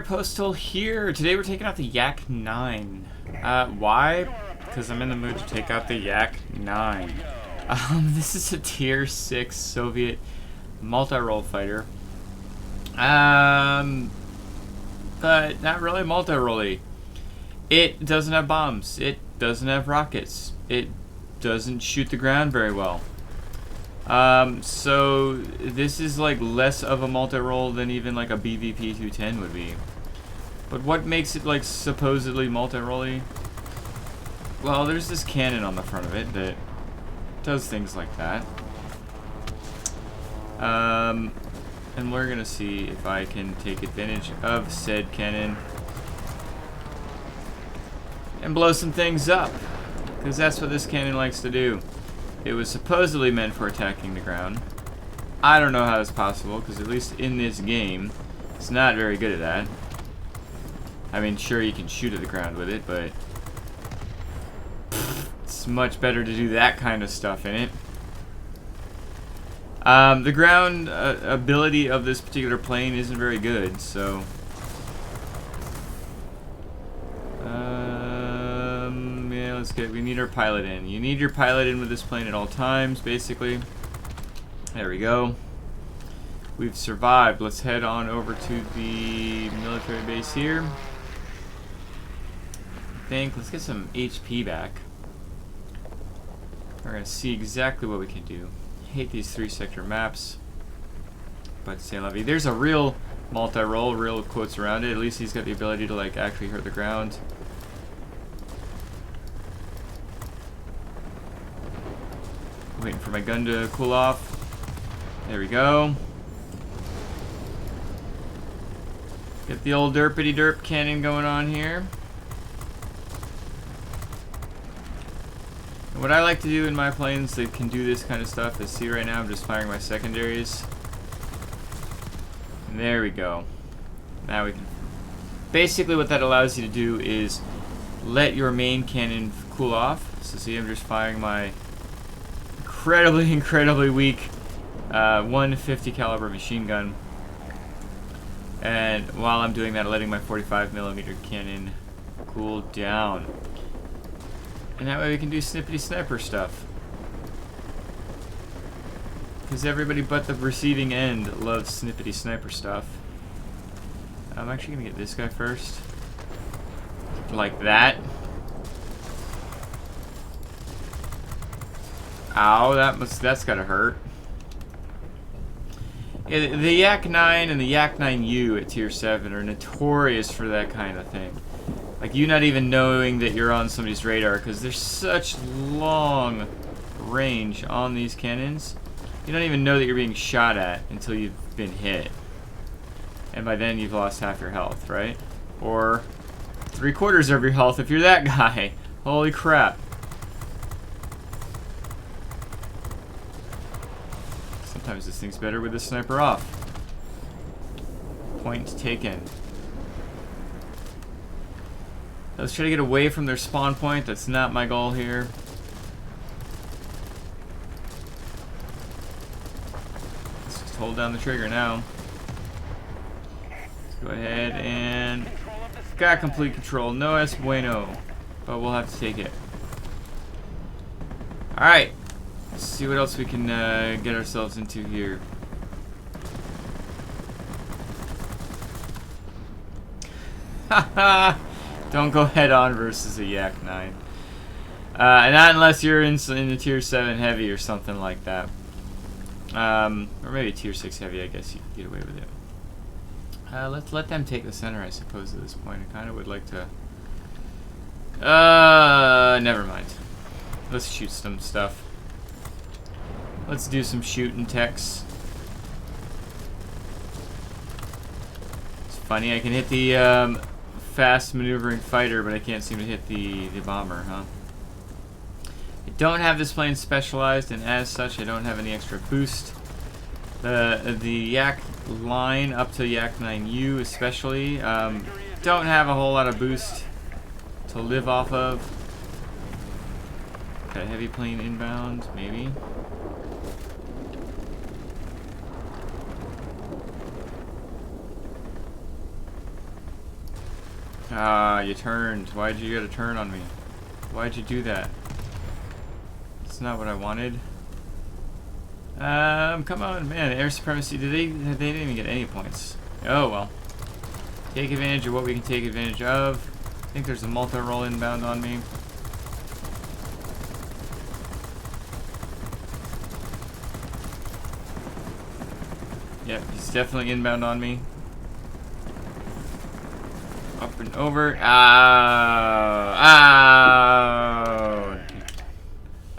Postal here. Today we're taking out the Yak-9. Why? Because I'm in the mood to take out the Yak-9. This is a tier 6 Soviet multi-role fighter. But not really multi-role-y. It doesn't have bombs. It doesn't have rockets. It doesn't shoot the ground very well. So this is like less of a multi-role than even like a BVP-210 would be. But what makes it like supposedly multi-role-y? Well, there's this cannon on the front of it that does things like that. And we're gonna see if I can take advantage of said cannon and blow some things up, because that's what this cannon likes to do. It was supposedly meant for attacking the ground. I don't know how it's possible, because at least in this game, it's not very good at that. I mean, sure, you can shoot at the ground with it, but it's much better to do that kind of stuff in it. The ground ability of this particular plane isn't very good, so... yeah, let's get... we need our pilot in. You need your pilot in with this plane at all times, basically. There we go. We've survived. Let's head on over to the military base here. I think. Let's get some HP back. We're going to see exactly what we can do. I hate these 3-sector maps, but c'est la vie. There's a real multi-role, real quotes around it. At least he's got the ability to like actually hurt the ground. Waiting for my gun to cool off. There we go. Get the old derpity derp cannon going on here. And what I like to do in my planes that can do this kind of stuff is, see right now I'm just firing my secondaries. And there we go. Now we can... basically what that allows you to do is let your main cannon cool off. So see, I'm just firing my incredibly weak 150 caliber machine gun. And while I'm doing that, I'm letting my 45mm cannon cool down. And that way we can do snippety sniper stuff. Because everybody but the receiving end loves snippety sniper stuff. I'm actually going to get this guy first. Like that. Ow, that's gotta hurt. Yeah, the Yak-9 and the Yak-9U at tier 7 are notorious for that kind of thing. Like you not even knowing that you're on somebody's radar, because there's such long range on these cannons. You don't even know that you're being shot at until you've been hit. And by then you've lost half your health, right? Or 3/4 of your health if you're that guy. Holy crap. Sometimes this thing's better with the sniper off. Point taken. Let's try to get away from their spawn point. That's not my goal here. Let's just hold down the trigger now. Let's go ahead and... got complete control. No es bueno. But we'll have to take it. Alright. Let's see what else we can get ourselves into here. Haha! Don't go head on versus a Yak-9. Not unless you're in the tier 7 heavy or something like that. Or maybe tier 6 heavy, I guess you can get away with it. Let's let them take the center, I suppose, at this point. I kind of would like to... never mind. Let's shoot some stuff. Let's do some shooting techs. It's funny, I can hit the fast maneuvering fighter, but I can't seem to hit the bomber, huh? I don't have this plane specialized, and as such, I don't have any extra boost. The Yak line up to Yak-9U especially don't have a whole lot of boost to live off of. Got a heavy plane inbound, maybe. Ah, you turned. Why'd you get a turn on me? Why'd you do that? It's not what I wanted. Come on, man. Air supremacy. They didn't even get any points. Oh, well. Take advantage of what we can take advantage of. I think there's a multi-roll inbound on me. Yep, he's definitely inbound on me. Up and over. Oh,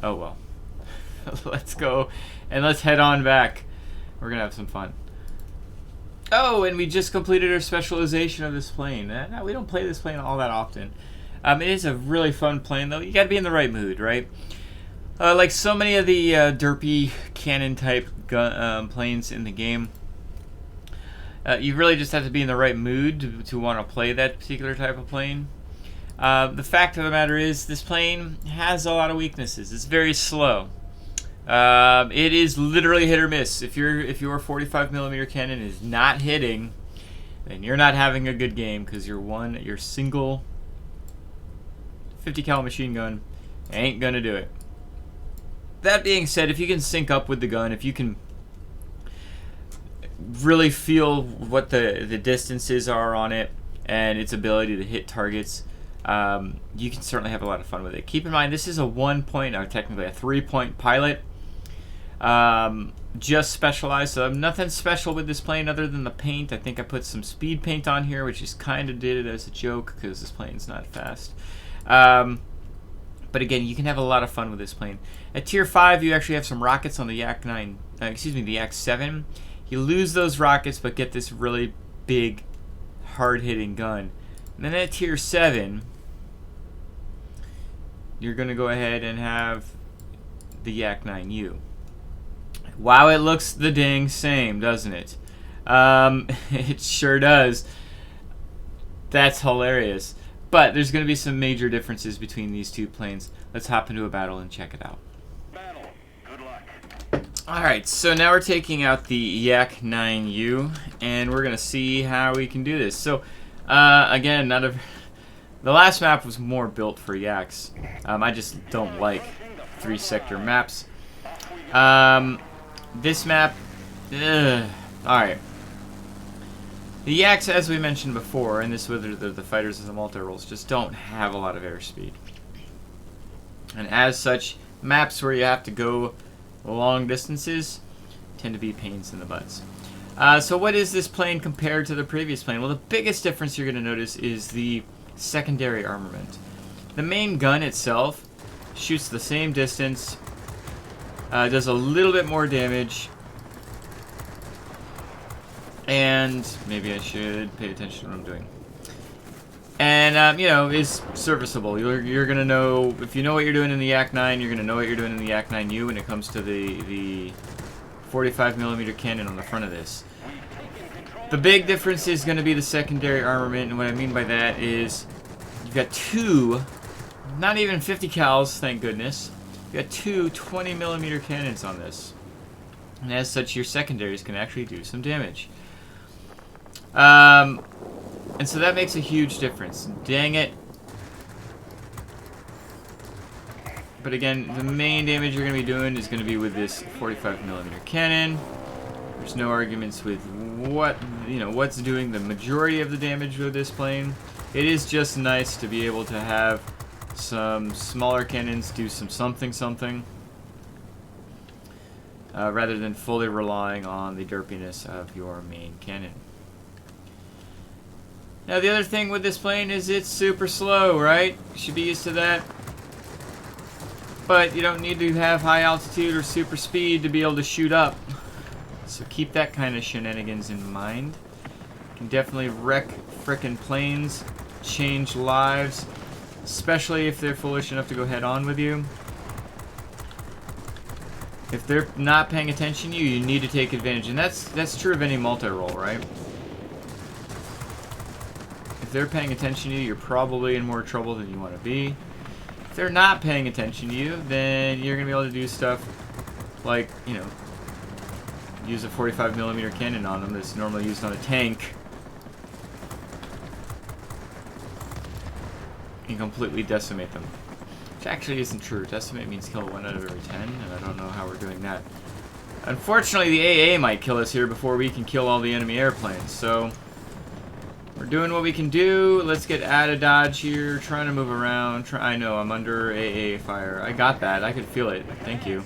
oh well. Let's go and let's head on back. We're gonna have some fun. Oh, and we just completed our specialization of this plane. No, we don't play this plane all that often. It is a really fun plane, though. You gotta be in the right mood, right? Like so many of the derpy cannon type planes in the game, you really just have to be in the right mood to want to play that particular type of plane. The fact of the matter is, this plane has a lot of weaknesses. It's very slow. It is literally hit or miss. If your 45mm cannon is not hitting, then you're not having a good game, because your single 50 cal machine gun ain't gonna do it. That being said, if you can sync up with the gun, if you can really feel what the distances are on it and its ability to hit targets, you can certainly have a lot of fun with it. Keep in mind, this is a 1-point, or technically a 3-point pilot. Just specialized, so nothing special with this plane other than the paint. I think I put some speed paint on here, which is kind of did it as a joke because this plane's not fast. But again, you can have a lot of fun with this plane. At Tier 5, you actually have some rockets on the Yak-9, the Yak-7. You lose those rockets, but get this really big, hard-hitting gun. And then at Tier 7, you're going to go ahead and have the Yak-9U. Wow, it looks the dang same, doesn't it? It sure does. That's hilarious. But there's going to be some major differences between these two planes. Let's hop into a battle and check it out. Battle. Good luck. Alright, so now we're taking out the Yak-9U, and we're going to see how we can do this. So, again, the last map was more built for Yaks. I just don't like 3-sector maps. This map, alright. The Yaks, as we mentioned before, and this whether the fighters and the multi-rolls, just don't have a lot of airspeed. And as such, maps where you have to go long distances tend to be pains in the butts. So what is this plane compared to the previous plane? Well, the biggest difference you're going to notice is the secondary armament. The main gun itself shoots the same distance, does a little bit more damage, and maybe I should pay attention to what I'm doing. And, you know, is serviceable. You're going to know, if you know what you're doing in the Yak-9, you're going to know what you're doing in the Yak-9U when it comes to the 45mm cannon on the front of this. The big difference is going to be the secondary armament, and what I mean by that is you've got two, not even 50 cals, thank goodness. You've got two 20mm cannons on this. And as such, your secondaries can actually do some damage. And so that makes a huge difference. Dang it. But again, the main damage you're going to be doing is going to be with this 45mm cannon. There's no arguments with what's doing the majority of the damage with this plane. It is just nice to be able to have some smaller cannons do some something, rather than fully relying on the derpiness of your main cannon. Now the other thing with this plane is it's super slow, right? You should be used to that. But you don't need to have high altitude or super speed to be able to shoot up. So keep that kind of shenanigans in mind. You can definitely wreck frickin' planes, change lives, especially if they're foolish enough to go head on with you. If they're not paying attention to you, you need to take advantage. And that's true of any multi-roll, right? If they're paying attention to you, you're probably in more trouble than you want to be. If they're not paying attention to you, then you're going to be able to do stuff like, you know, use a 45mm cannon on them that's normally used on a tank. and completely decimate them. Which actually isn't true. Decimate means kill 1 out of every 10, and I don't know how we're doing that. Unfortunately, the AA might kill us here before we can kill all the enemy airplanes, so we're doing what we can do. Let's get out of dodge here, trying to move around. I know, I'm under AA fire. I got that. I could feel it. Thank you.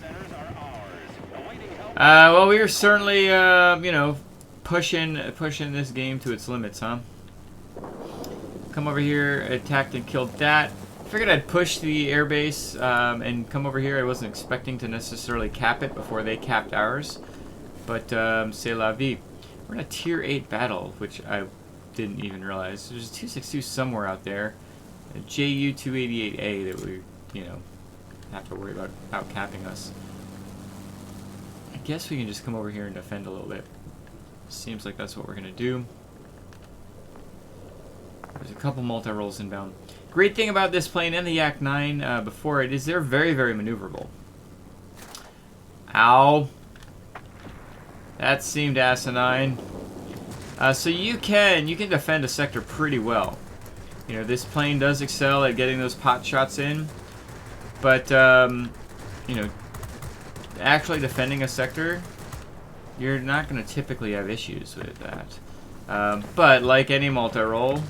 Well, we are certainly, you know, pushing this game to its limits, huh? Come over here, attacked and killed that. Figured I'd push the airbase and come over here. I wasn't expecting to necessarily cap it before they capped ours, but c'est la vie. We're in a tier 8 battle, which I didn't even realize. There's a 262 somewhere out there, a JU-288A that we, you know, have to worry about out-capping us. I guess we can just come over here and defend a little bit. Seems like that's what we're gonna do. There's a couple multi-rolls inbound. Great thing about this plane and the Yak-9 before it is they're very, very maneuverable. Ow. That seemed asinine. So you can defend a sector pretty well. You know, this plane does excel at getting those pot shots in, but you know, actually defending a sector, you're not going to typically have issues with that. But like any multi-role,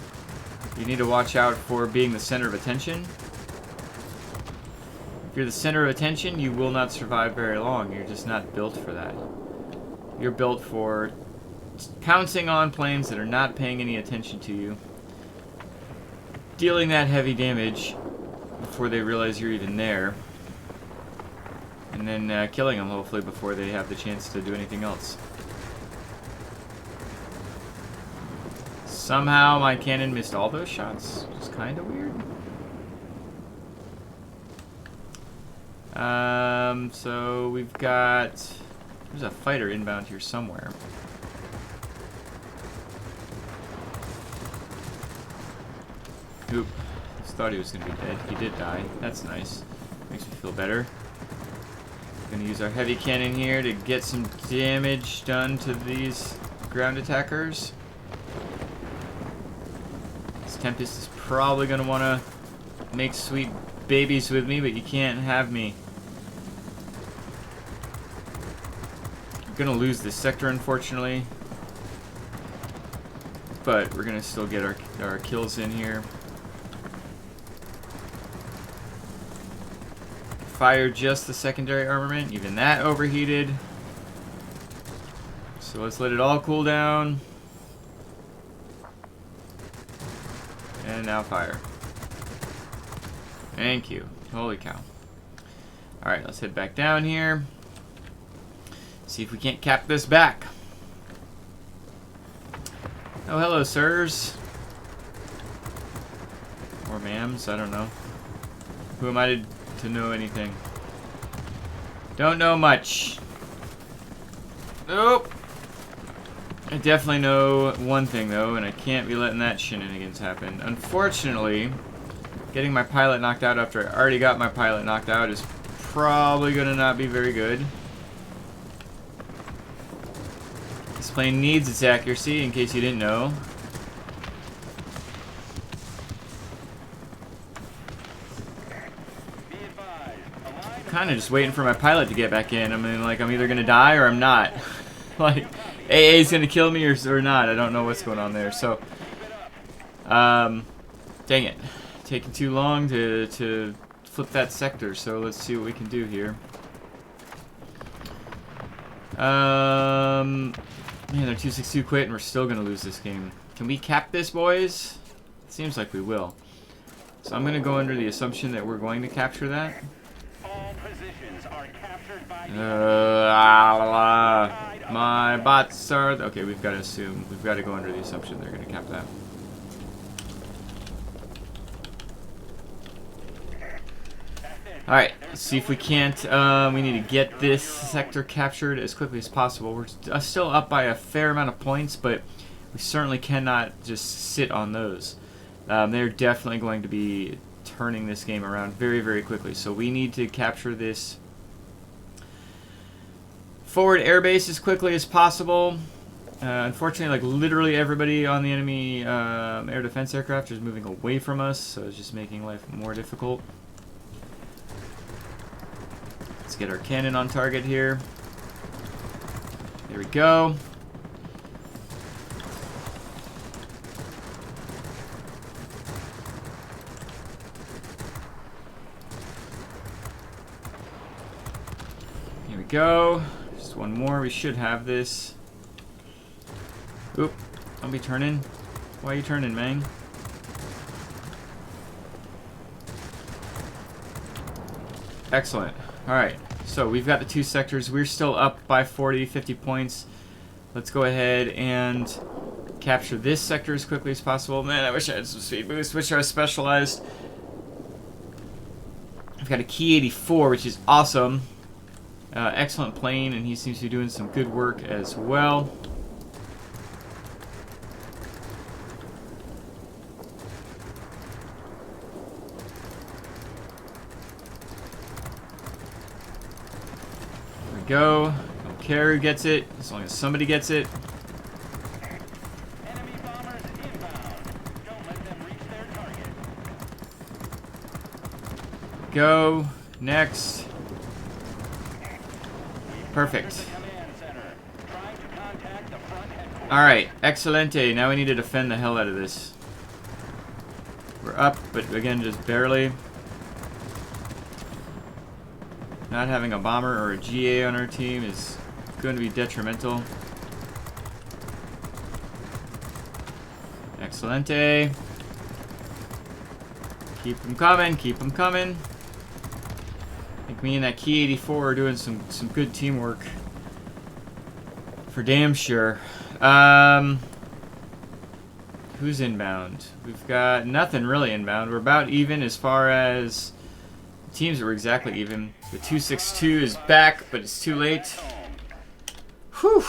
you need to watch out for being the center of attention. If you're the center of attention, you will not survive very long. You're just not built for that. You're built for pouncing on planes that are not paying any attention to you, dealing that heavy damage before they realize you're even there, and then killing them hopefully before they have the chance to do anything else. Somehow my cannon missed all those shots, which is kind of weird. So we've got, there's a fighter inbound here somewhere. Oop, just thought he was going to be dead. He did die. That's nice. Makes me feel better. Gonna use our heavy cannon here to get some damage done to these ground attackers. This Tempest is probably gonna want to make sweet babies with me, but you can't have me. I'm gonna lose this sector, unfortunately. But we're gonna still get our kills in here. Fire just the secondary armament, even that overheated. So let's let it all cool down. And now fire. Thank you. Holy cow. Alright, let's head back down here. See if we can't cap this back. Oh, hello, sirs. Or ma'ams, I don't know. Who am I to know anything? Don't know much. Nope. I definitely know one thing though, and I can't be letting that shenanigans happen. Unfortunately, getting my pilot knocked out after I already got my pilot knocked out is probably gonna not be very good. This plane needs its accuracy, in case you didn't know. Kind of just waiting for my pilot to get back in. I mean, like, I'm either gonna die or I'm not. Like, AA's gonna kill me or not. I don't know what's going on there. So, dang it, taking too long to flip that sector. So let's see what we can do here. Man, they're 262 quit, and we're still gonna lose this game. Can we cap this, boys? It seems like we will. So I'm gonna go under the assumption that we're going to capture that. My bots are... Okay, we've got to assume. We've got to go under the assumption they're going to cap that. Alright, let's see if we can't... we need to get this sector captured as quickly as possible. We're still up by a fair amount of points, but we certainly cannot just sit on those. They're definitely going to be turning this game around very, very quickly. So we need to capture this forward airbase as quickly as possible. Unfortunately, like literally everybody on the enemy air defense aircraft is moving away from us, so it's just making life more difficult. Let's get our cannon on target here. There we go. Here we go. Just one more. We should have this. Oop. Don't be turning. Why are you turning, man? Excellent. Alright. So we've got the 2 sectors. We're still up by 40, 50 points. Let's go ahead and capture this sector as quickly as possible. Man, I wish I had some speed boost. Wish I was specialized. I've got a Key 84, which is awesome. Excellent plane, and he seems to be doing some good work as well. Go. Don't care who gets it, as long as somebody gets it. Enemy bombers inbound. Don't let them reach their target. Go. Next. Perfect. Command center. Trying to contact the front headquarters. Alright, excelente. Now we need to defend the hell out of this. We're up, but again, just barely. Not having a bomber or a GA on our team is going to be detrimental. Excelente. Keep them coming, keep them coming. I think me and that Key 84 are doing some good teamwork. For damn sure. Who's inbound? We've got nothing really inbound. We're about even as far as teams are exactly even. The 262 is back, but it's too late. Whew.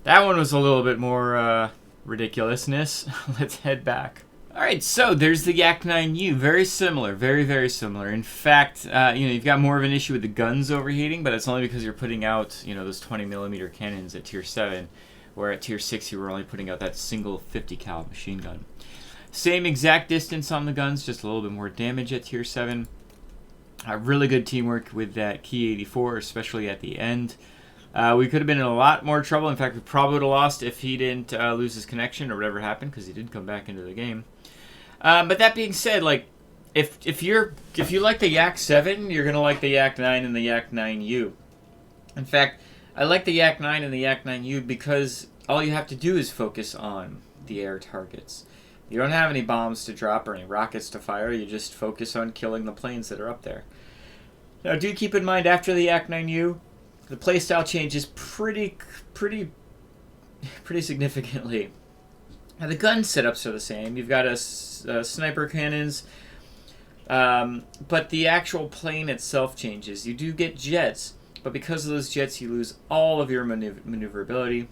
That one was a little bit more ridiculousness. Let's head back. Alright, so there's the Yak-9U. Very similar. Very, very similar. In fact, you've got more of an issue with the guns overheating, but it's only because you're putting out, those 20mm cannons at Tier 7, where at Tier 6 you were only putting out that single 50 cal machine gun. Same exact distance on the guns, just a little bit more damage at Tier 7. Really good teamwork with that Key 84, especially at the end. We could have been in a lot more trouble. In fact, we probably would have lost if he didn't lose his connection or whatever happened, because he did come back into the game. But that being said, like, if you like the Yak-7, you're gonna like the Yak-9 and the Yak-9U. In fact, I like the Yak-9 and the Yak-9U because all you have to do is focus on the air targets. You don't have any bombs to drop or any rockets to fire. You just focus on killing the planes that are up there. Now, do keep in mind, after the Yak-9U, the playstyle changes pretty significantly. Now, the gun setups are the same. You've got a sniper cannons, but the actual plane itself changes. You do get jets, but because of those jets, you lose all of your maneuverability.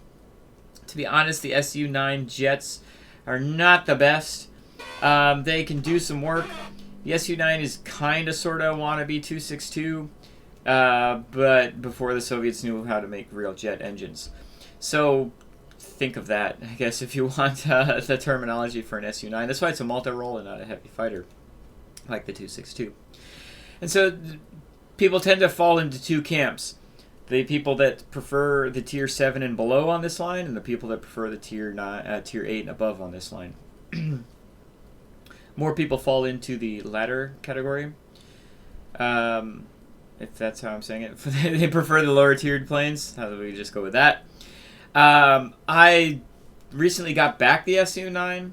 To be honest, the Su-9 jets are not the best. They can do some work. The Su-9 is kind of, sort of wannabe 262, but before the Soviets knew how to make real jet engines. So think of that, I guess, if you want the terminology for an Su-9. That's why it's a multi-role and not a heavy fighter, like the 262. And so people tend to fall into two camps. The people that prefer the Tier 7 and below on this line, and the people that prefer the Tier 8 and above on this line. More people fall into the latter category, if that's how I'm saying it. They prefer the lower tiered planes. How do we just go with that? I recently got back the Su-9,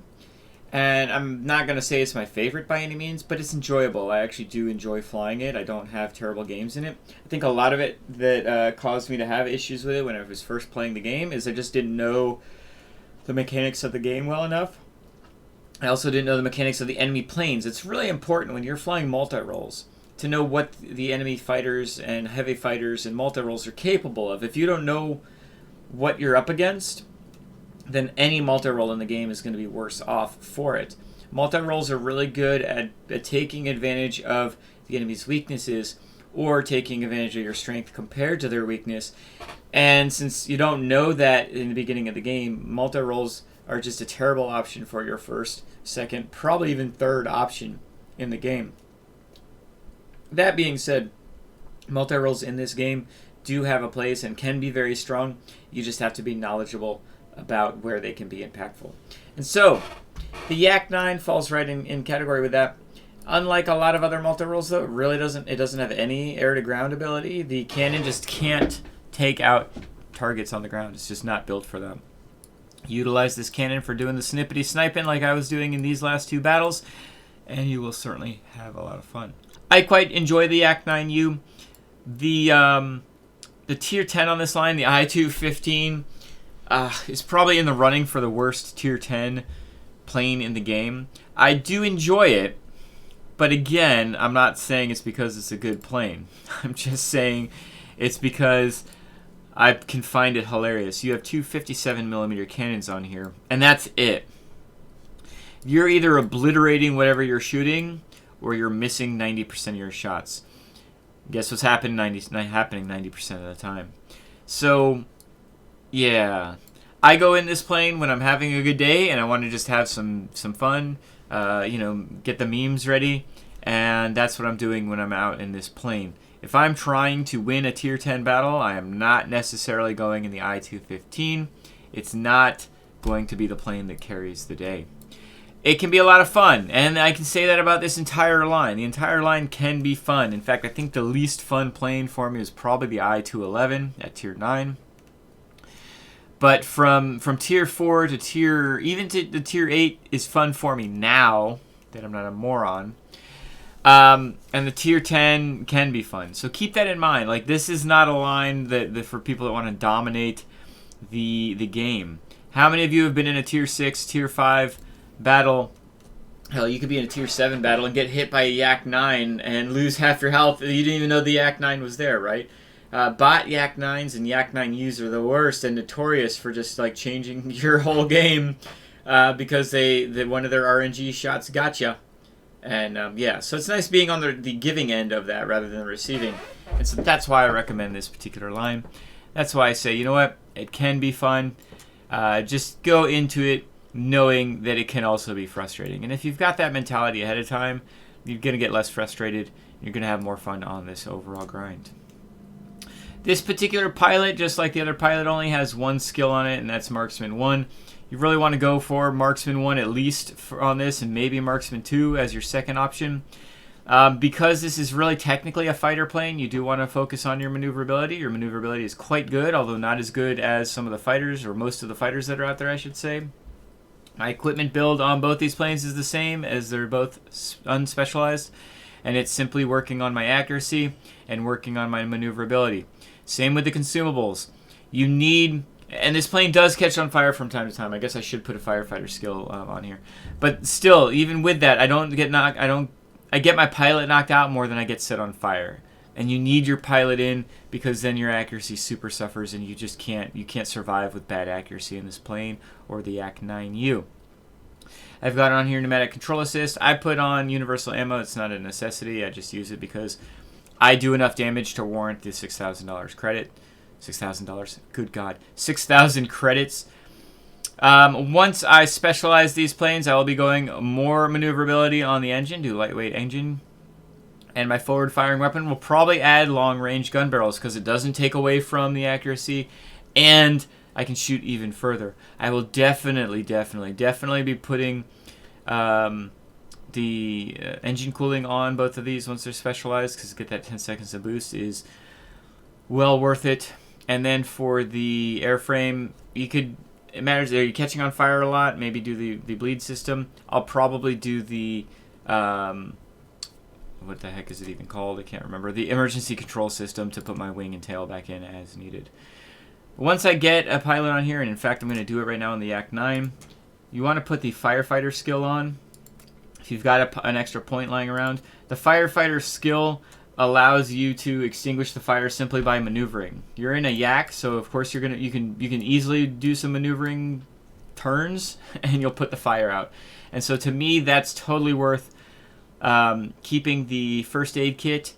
and I'm not going to say it's my favorite by any means, but it's enjoyable. I actually do enjoy flying it. I don't have terrible games in it. I think a lot of it that caused me to have issues with it when I was first playing the game is I just didn't know the mechanics of the game well enough. I also didn't know the mechanics of the enemy planes. It's really important when you're flying multi-roles to know what the enemy fighters and heavy fighters and multi-roles are capable of. If you don't know what you're up against, then any multi-role in the game is going to be worse off for it. Multi-roles are really good at taking advantage of the enemy's weaknesses or taking advantage of your strength compared to their weakness. And since you don't know that in the beginning of the game, multi-rolls are just a terrible option for your first, second, probably even third option in the game. That being said, multi-rolls in this game do have a place and can be very strong. You just have to be knowledgeable about where they can be impactful. And so, the Yak-9 falls right in category with that. Unlike a lot of other multi-rolls, though, it doesn't have any air-to-ground ability. The cannon just can't take out targets on the ground. It's just not built for them. Utilize this cannon for doing the snippety sniping like I was doing in these last two battles, and you will certainly have a lot of fun. I quite enjoy the Yak-9U. The tier 10 on this line, the I-215, is probably in the running for the worst tier 10 plane in the game. I do enjoy it, but again, I'm not saying it's because it's a good plane. I'm just saying it's because I can find it hilarious. You have two 57mm cannons on here, and that's it. You're either obliterating whatever you're shooting, or you're missing 90% of your shots. Guess what's happening 90% of the time. So, yeah. I go in this plane when I'm having a good day and I want to just have some fun, get the memes ready, and that's what I'm doing when I'm out in this plane. If I'm trying to win a tier 10 battle, I am not necessarily going in the I-215. It's not going to be the plane that carries the day. It can be a lot of fun, and I can say that about this entire line. The entire line can be fun. In fact, I think the least fun plane for me is probably the I-211 at tier 9. But from tier 4 to the tier 8 is fun for me now that I'm not a moron. And the tier 10 can be fun. So keep that in mind. Like, this is not a line that for people that want to dominate the game. How many of you have been in a tier 6, tier 5 battle? Hell, you could be in a tier 7 battle and get hit by a Yak-9 and lose half your health. You didn't even know the Yak-9 was there, right? Bot Yak-9s and Yak-9Us are the worst and notorious for just like changing your whole game because one of their RNG shots got you. And yeah, so it's nice being on the giving end of that rather than the receiving. And so that's why I recommend this particular line. That's why I say, you know what, it can be fun. Just go into it knowing that it can also be frustrating. And if you've got that mentality ahead of time, you're going to get less frustrated. You're going to have more fun on this overall grind. This particular pilot, just like the other pilot, only has one skill on it, and that's Marksman 1. You really want to go for Marksman 1 at least on this, and maybe Marksman 2 as your second option. Because this is really technically a fighter plane, you do want to focus on your maneuverability. Your maneuverability is quite good, although not as good as some of the fighters, or most of the fighters that are out there, I should say. My equipment build on both these planes is the same, as they're both unspecialized, and it's simply working on my accuracy and working on my maneuverability. Same with the consumables. You need, and this plane does catch on fire from time to time. I guess I should put a firefighter skill on here, but still, even with that, I get my pilot knocked out more than I get set on fire. And you need your pilot in because then your accuracy super suffers, and you can't survive with bad accuracy in this plane or the Yak-9U. I've got on here pneumatic control assist. I put on universal ammo. It's not a necessity. I just use it because I do enough damage to warrant the $6,000 credit. $6,000. Good God. 6,000 credits. Once I specialize these planes, I will be going more maneuverability on the engine, do lightweight engine. And my forward firing weapon will probably add long range gun barrels because it doesn't take away from the accuracy, and I can shoot even further. I will definitely be putting the engine cooling on both of these once they're specialized, because get that 10 seconds of boost is well worth it. And then for the airframe, it matters, are you catching on fire a lot? Maybe do the bleed system. I'll probably do the what the heck is it even called? I can't remember. The emergency control system to put my wing and tail back in as needed. Once I get a pilot on here, and in fact I'm going to do it right now on the Yak-9, you want to put the firefighter skill on. If you've got an extra point lying around, the firefighter skill allows you to extinguish the fire simply by maneuvering. You're in a Yak, so of course you can easily do some maneuvering turns, and you'll put the fire out. And so to me, that's totally worth keeping the first aid kit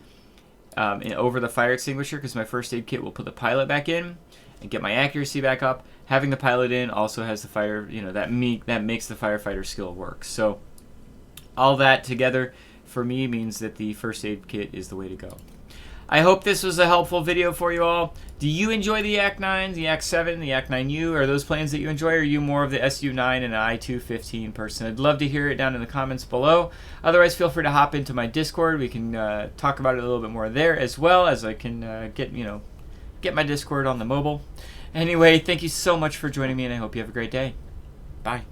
over the fire extinguisher, because my first aid kit will put the pilot back in and get my accuracy back up. Having the pilot in also has the fire, that makes the firefighter skill work. So all that together for me means that the first aid kit is the way to go. I hope this was a helpful video for you all. Do you enjoy the Yak-9, the Yak-7, the Yak-9U? Are those planes that you enjoy, or are you more of the Su-9 and I-215 person? I'd love to hear it down in the comments below. Otherwise, feel free to hop into my Discord. We can talk about it a little bit more there, as well as I can get my Discord on the mobile. Anyway, thank you so much for joining me, and I hope you have a great day. Bye.